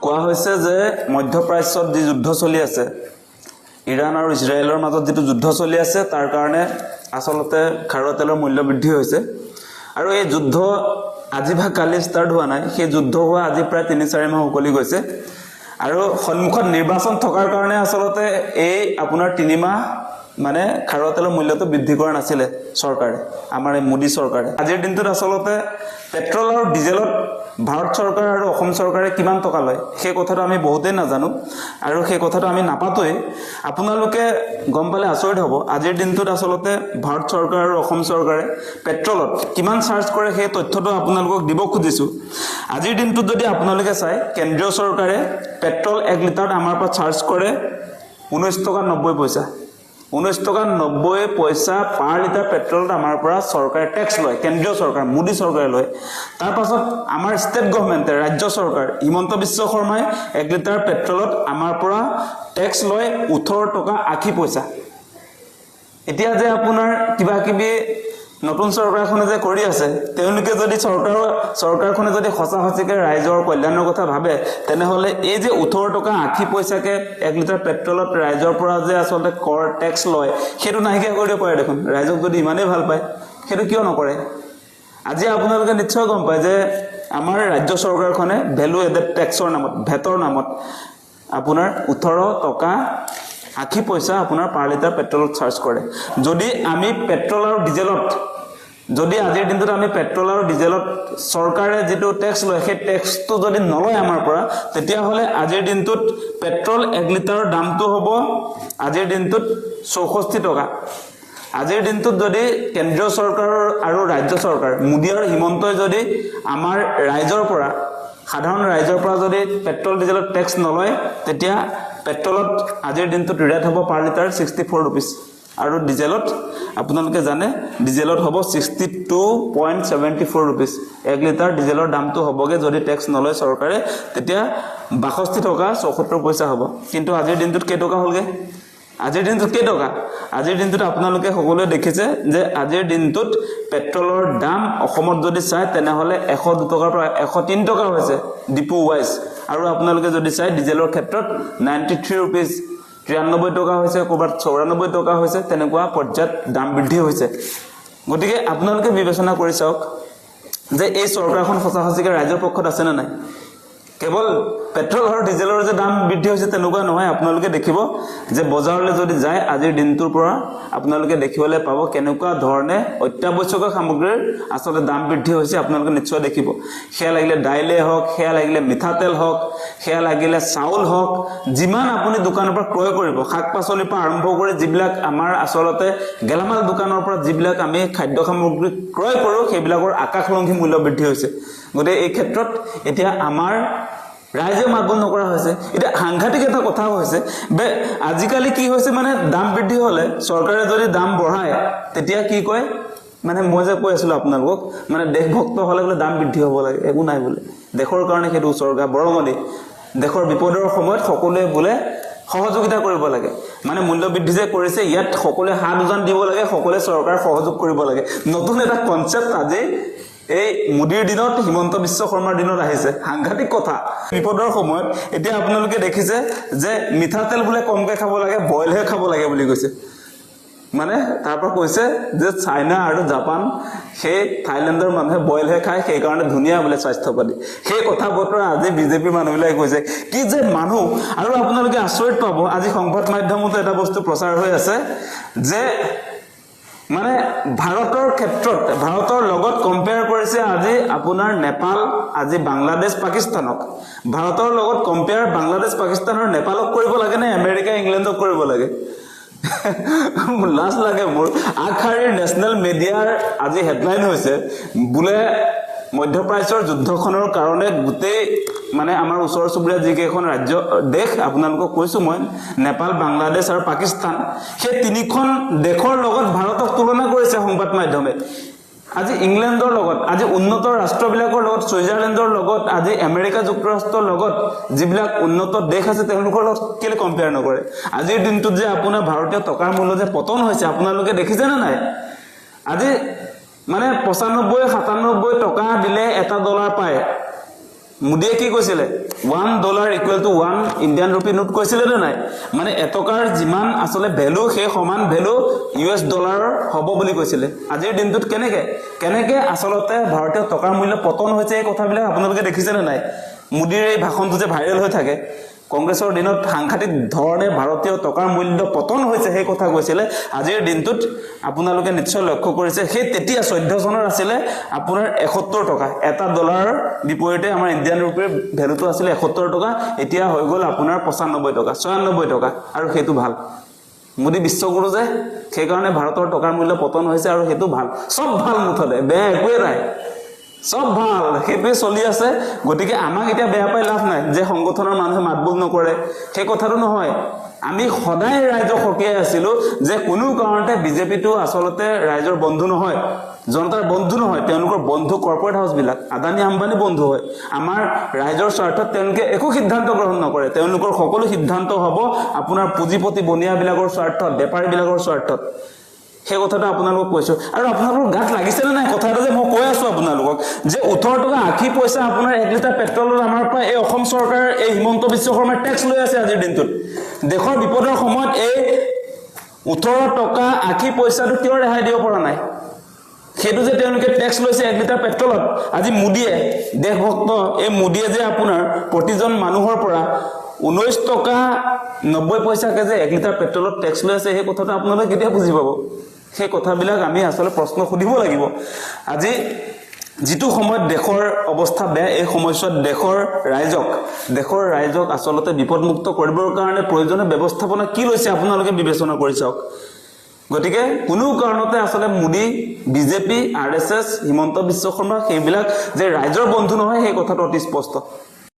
কোৱা হৈছে যে মধ্যপ্ৰাচ্যত যি যুদ্ধ চলি আছে ইৰাণ আৰু ইজৰাইলৰ মাজত যেটো যুদ্ধ চলি আছে তাৰ কাৰণে আসলতে খাৰুৱা তেলৰ মূল্য বৃদ্ধি হৈছে আৰু এই যুদ্ধ আজি বা কালি ষ্টাৰ্ট হোৱা নাই সেই যুদ্ধ হোৱা আজি প্ৰায় ৩-৪ মাহ উকলি গৈছে আৰু সন্মুখত নিৰ্বাচন থকাৰ কাৰণে আসলতে এই আপোনাৰ ৩ মাহ মানে খাৰুৱা তেলৰ মূল্যটো বৃদ্ধি কৰা নাছিলে চৰকাৰে আমাৰ এই মোদী চৰকাৰে আজিৰ দিনটোত আসলতে পেট্ৰল আৰু ডিজেলত ভাৰত চৰকাৰ আৰু অসম চৰকাৰে কিমান টকা লয় সেই কথাটো আমি বহুতেই নাজানো আৰু সেই কথাটো আমি নাপাতোই আপোনালোকে গম পালে আচৰিত হ'ব আজিৰ দিনটোত আসলতে ভাৰত চৰকাৰ আৰু অসম চৰকাৰে পেট্ৰলত কিমান চাৰ্জ কৰে সেই তথ্যটো আপোনালোকক দিব খুজিছো আজিৰ দিনটোত যদি আপোনালোকে চাই কেন্দ্ৰীয় চৰকাৰে পেট্ৰল 1 লিটাৰত আমাৰ পৰা চাৰ্জ কৰে 19 টকা 90 পইচা 19 টকা 90 পইচা পাৰ লিটাৰ পেট্ৰলত আমাৰ পৰা চৰকাৰে ট্যাক্স লয় কেন্দ্ৰীয় চৰকাৰ মোদী চৰকাৰে লয় তাৰ পাছত আমাৰ ষ্টেট গভৰ্নমেণ্টে ৰাজ্য চৰকাৰ হিমন্ত বিশ্ব শৰ্মাই 1 লিটাৰ পেট্ৰলত আমাৰ পৰা ট্যাক্স লয় 18 টকা 80 পইচা এতিয়া যে আপোনাৰ কিবা কিবি নতুন চৰকাৰখনে যে কৰি আছে তেওঁলোকে যদি চৰকাৰখনে যদি সঁচাকে ৰাইজৰ কল্যাণৰ কথা ভাবে তেনেহলে এই যে 18 টকা 80 পইচাকে 1 লিটাৰ পেট্ৰলত ৰাইজৰ পৰা যে আসলতে কৰ ট্যাক্স লয় হেতু নাহিকে কৰিব পাৰে দেখোন ৰাইজক যদি ইমানেই ভাল পায় হেতু কিয় নকৰে আজি আপোনালোকে নিশ্চয় গম পায় যে আমাৰ ৰাজ্য চৰকাৰখনে ভ্যালু এডেড ট্যাক্সৰ নামত ভেটৰ নামত আপোনাৰ 18 টকা 80 পইচা আপোনাৰ পাৰ লিটাৰ পেট্ৰলত চাৰ্জ কৰে যদি আমি পেট্ৰল আৰু ডিজেলত যদি আজিৰ দিনটোত আমি পেট্ৰল আৰু ডিজেলত চৰকাৰে যেটো ট্যাক্স লয় সেই ট্যাক্সটো যদি নলয় আমাৰ পৰা তেতিয়া হলে আজিৰ দিনটোত পেট্ৰল 1 লিটাৰৰ দামটো হ'ব আজিৰ দিনটোত 64 টকা আজিৰ দিনটোত যদি কেন্দ্ৰীয় চৰকাৰ আৰু ৰাজ্য চৰকাৰ মোদী আৰু হিমন্তই যদি আমাৰ ৰাইজৰ পৰা সাধাৰণ ৰাইজৰ পৰা যদি পেট্ৰল ডিজেলত ট্যাক্স নলয় তেতিয়া পেট্ৰলত আজিৰ দিনটোত ৰেট হ'ব পাৰ লিটাৰ 64 रुपीस আৰু ডিজেলত আপোনালোকে জানে ডিজেলত হ'ব 62.74 रुपीस 1 লিটাৰ ডিজেলৰ দামটো হ'বগে যদি ট্যাক্স নলয় চৰকাৰে তেতিয়া 62 টকা 74 পইচা হ'ব কিন্তু আজিৰ দিনটোত কেই টকা হ'লগে আজিৰ দিনটোত কেই টকা আজিৰ দিনটোত আপোনালোকে সকলোৱে দেখিছে যে আজিৰ দিনটোত পেট্ৰলৰ দাম অসমত যদি চাই তেনেহলে 102 টকাৰ পৰা 103 টকা হৈছে ডিপো ওয়াইজ আৰু আপোনালোকে যদি চাই ডিজেলৰ ক্ষেত্ৰত 93 रुपीस 93 টকা হৈছে ক'বাত 94 টকা হৈছে তেনেকুৱা পৰ্যায়ত দাম বৃদ্ধি হৈছে গতিকে আপোনালোকে বিবেচনা কৰি চাওক যে এই চৰকাৰখন সঁচাকে ৰাজ্যৰ পক্ষত আছে না নাই কেৱল পেট্ৰল আৰু ডিজেলৰ যে দাম বৃদ্ধি হৈছে তেনেকুৱা নহয় আপোনালোকে দেখিব যে বজাৰলৈ যদি যায় আজিৰ দিনটোৰ পৰা আপোনালোকে দেখিবলৈ পাব কেনেকুৱা ধৰণে অত্যাৱশ্যকীয় সামগ্ৰীৰ আসলে দাম বৃদ্ধি হৈছে আপোনালোকে নিশ্চয় দেখিব হেয়া লাগিলে দাইলে হওক হেয়া লাগিলে মিঠাতেল হওক হেয়া লাগিলে চাউল হওক যিমান আপুনি দোকানৰ পৰা ক্ৰয় কৰিব শাক-পাচলিৰ পৰা আৰম্ভ কৰি যিবিলাক আমাৰ আসলতে গেলামাল দোকানৰ পৰা যিবিলাক আমি খাদ্য সামগ্ৰী ক্ৰয় কৰো সেইবিলাকৰ আকাশলংঘী মূল্য বৃদ্ধি হৈছে গতে এই ক্ষেত্ৰত এতিয়া আমাৰ ৰাইজে মাগন নকৰা হৈছে এটা সাংঘাতিক এটা কথা হৈছে বে আজিকালি কি হৈছে মানে দাম বৃদ্ধি হলে চৰকাৰে যদি দাম বঢ়ায় তেতিয়া কি কয় মানে মই যে কৈ আছিল আপোনালোকক মানে দেশভক্ত হলে বলে দাম বৃদ্ধি হ'ব লাগে একো নাই বলে দেশৰ কাৰণে হেতু চৰকাৰ বৰঙনি দেশৰ বিপদৰ সময়ত সকলোৱে বলে সহযোগিতা কৰিব লাগে মানে মূল্য বৃদ্ধি যে কৰিছে ইয়াত সকলোৱে হাত উজান দিব লাগে সকলোৱে চৰকাৰ সহযোগ কৰিব লাগে নতুন এটা কনসেপ্ট আজি এই মোদীৰ দিনত হিমন্ত বিশ্ব শৰ্মাৰ দিনত আহিছে সাংঘাতিক কথা বিপদৰ সময়ত এতিয়া আপোনালোকে দেখিছে যে মিঠাতেল বুলে কমকে খাব লাগে বইলহে খাব লাগে বুলি কৈছে মানে তাৰপৰা কৈছে যে চাইনা আৰু জাপান সেই থাইলেণ্ডৰ মানুহে বইলহে খায় সেই কাৰণে ধুনীয়া বুলে স্বাস্থ্যপাতি সেই কথা বতৰা আজি বিজেপি মানুহবিলাক কৈছে কি যে মানুহ আৰু আপোনালোকে আচৰিত পাব আজি সংবাদ মাধ্যমত এটা বস্তু প্ৰচাৰ হৈ আছে যে মানে ভাৰতৰ ক্ষেত্ৰত ভাৰতৰ লগত কম্পেয়াৰ কৰিছে আজি আপোনাৰ নেপাল আজি বাংলাদেশ পাকিস্তানক ভাৰতৰ লগত কম্পেয়াৰ বাংলাদেশ পাকিস্তানৰ নেপালক কৰিব লাগে নে আমেৰিকা ইংলেণ্ডক কৰিব লাগে লাজ লাগে মোৰ আখাৰীৰ নেশনেল মিডিয়াৰ আজি হেডলাইন হৈছে বুলে মধ্যপ্ৰাচ্যৰ যুদ্ধখনৰ কাৰণে গোটেই মানে আমাৰ ওচৰ চুবুৰীয়া যিকেইখন ৰাজ্য দেশ আপোনালোকক কৈছো মই নেপাল বাংলাদেশ আৰু পাকিস্তান সেই তিনিখন দেশৰ লগত ভাৰতক তুলনা কৰিছে সংবাদ মাধ্যমে আজি ইংলেণ্ডৰ লগত আজি উন্নত ৰাষ্ট্ৰবিলাকৰ লগত সুইজাৰলেণ্ডৰ লগত আজি আমেৰিকা যুক্তৰাষ্ট্ৰৰ লগত যিবিলাক উন্নত দেশ আছে তেওঁলোকৰ লগত কেলে কম্পেয়াৰ নকৰে আজিৰ দিনটোত যে আপোনাৰ ভাৰতীয় টকাৰ মূল্য যে পতন হৈছে আপোনালোকে দেখিছে না নাই আজি মানে 95-97 টকা দিলে এটা ডলাৰ পায় মোদীয়ে কি কৈছিলে $1 equal to 1 Indian rupee note কৈছিলে নে নাই মানে এটকাৰ যিমান আসলে ভ্যালু সেই সমান ভ্যালু US ডলাৰৰ হ'ব বুলি কৈছিলে আজিৰ দিনটোত কেনেকে আসলতে ভাৰতীয় টকাৰ মূল্য পতন হৈছে এই কথাবিলাক আপোনালোকে দেখিছে নে নাই মোদীৰ এই ভাষণটো যে ভাইৰেল হৈ থাকে কংগ্ৰেছৰ দিনত সাংঘাতিক ধৰণে ভাৰতীয় টকাৰ মূল্য পতন হৈছে সেই কথা কৈছিলে আজিৰ দিনটোত আপোনালোকে নিশ্চয় লক্ষ্য কৰিছে সেই তেতিয়া 14 চনৰ আছিল আপোনাৰ 71 টকা এটা ডলাৰৰ বিপৰীতে আমাৰ ইণ্ডিয়ান ৰুপিৰ ভ্যালুটো আছিল 71 টকা এতিয়া হৈ গ'ল আপোনাৰ 95 টকা 96 টকা আৰু সেইটো ভাল মোদী বিশ্বগুৰু যে সেই কাৰণে ভাৰতৰ টকাৰ মূল্য পতন হৈছে আৰু সেইটো ভাল সব ভাল মুঠতে বেয়া একোৱে নাই সব ভাল সেইটোৱে চলি আছে গতিকে আমাক এতিয়া বেয়া পাই লাভ নাই যে সংগঠনৰ মানুহে মাতবোল নকৰে সেই কথাটো নহয় আমি সদায় ৰাইজক হকিয়াই আছিলো যে কোনো কাৰণতে বিজেপিটো আসলতে ৰাইজৰ বন্ধু নহয় জনতাৰ বন্ধু নহয় তেওঁলোকৰ বন্ধু কৰ্পোৰেট হাউস বিলাক আদানী আম্বানী বন্ধু হয় আমাৰ ৰাইজৰ স্বাৰ্থত তেওঁলোকে একো সিদ্ধান্ত গ্ৰহণ নকৰে তেওঁলোকৰ সকলো সিদ্ধান্ত হ'ব আপোনাৰ পুঁজিপতি বনিয়া বিলাকৰ স্বাৰ্থত বেপাৰী বিলাকৰ স্বাৰ্থত সেই কথাটো আপোনালোকক কৈছো আৰু আপোনালোকৰ গাত লাগিছে নে নাই কথাটো যে মই কৈ আছো আপোনালোকক যে 18 টকা 80 পইচা আপোনাৰ 1 লিটাৰ পেট্ৰলৰ আমাৰ পৰা এই অসম চৰকাৰ এই হিমন্ত বিশ্ব শৰ্মাৰ টেক্স লৈ আছে আজিৰ দিনটোত দেশৰ বিপদৰ সময়ত এই 18 টকা 80 পইচাটো কিয় ৰেহাই দিব পৰা নাই সেইটো যে তেওঁলোকে টেক্স লৈছে 1 লিটাৰ পেট্ৰলত আজি মোদীয়ে দেশভক্ত এই মোদীয়ে যে আপোনাৰ প্ৰতিজন মানুহৰ পৰা 19 টকা 90 পইচাকে যে 1 লিটাৰ পেট্ৰলত টেক্স লৈ আছে সেই কথাটো আপোনালোকে কেতিয়া বুজি পাব সেই কথাবিলাক আমি আসলে প্ৰশ্ন সুধিব লাগিব আজি যিটো সময়ত দেশৰ অৱস্থা বেয়া এই সময়ছোৱাত দেশৰ ৰাইজক আসলতে বিপদমুক্ত কৰিবৰ কাৰণে প্ৰয়োজনীয় ব্যৱস্থাপনা কি লৈছে আপোনালোকে বিবেচনা কৰি চাওক গতিকে কোনো কাৰণতে আসলে মোদী বিজেপি আৰএছএছ হিমন্ত বিশ্ব শৰ্মা সেইবিলাক যে ৰাইজৰ বন্ধু নহয় সেই কথাটো অতি স্পষ্ট